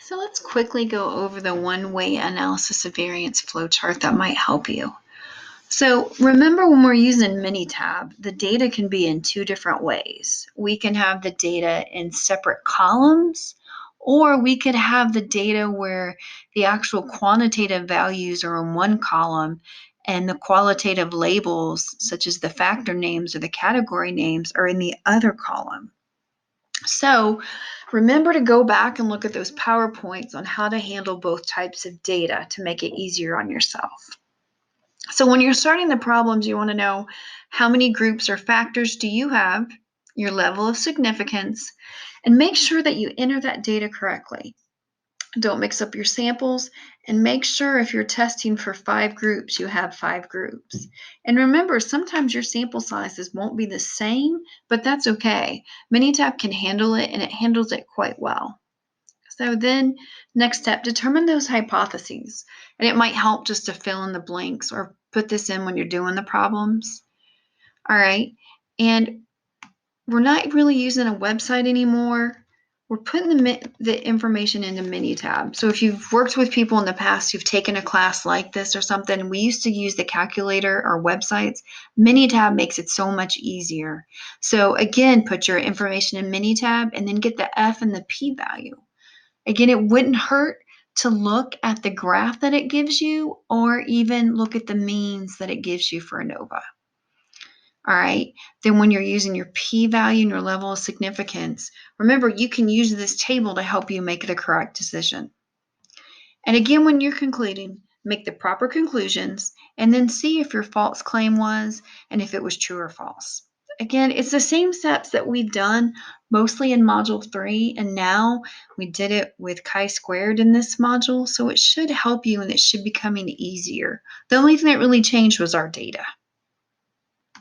So let's quickly go over the one-way analysis of variance flowchart that might help you. So remember, when we're using Minitab, the data can be in two different ways. We can have the data in separate columns, or we could have the data where the actual quantitative values are in one column and the qualitative labels, such as the factor names or the category names, are in the other column. So remember to go back and look at those PowerPoints on how to handle both types of data to make it easier on yourself. So when you're starting the problems, you want to know how many groups or factors do you have, your level of significance, and make sure that you enter that data correctly. Don't mix up your samples, and make sure if you're testing for 5 groups, you have 5 groups. And remember, sometimes your sample sizes won't be the same, but that's okay. Minitab can handle it, and it handles it quite well. So then, next step, determine those hypotheses. And it might help just to fill in the blanks or put this in when you're doing the problems. All right. And we're not really using a website anymore. We're putting the information into Minitab. So if you've worked with people in the past, you've taken a class like this or something, we used to use the calculator or websites. Minitab makes it so much easier. So again, put your information in Minitab and then get the F and the P value. Again, it wouldn't hurt to look at the graph that it gives you or even look at the means that it gives you for ANOVA. All right, then when you're using your p-value and your level of significance, remember you can use this table to help you make the correct decision. And again, when you're concluding, make the proper conclusions and then see if your false claim was and if it was true or false. Again, it's the same steps that we've done mostly in Module 3, and now we did it with chi-squared in this module, so it should help you and it should be becoming easier. The only thing that really changed was our data.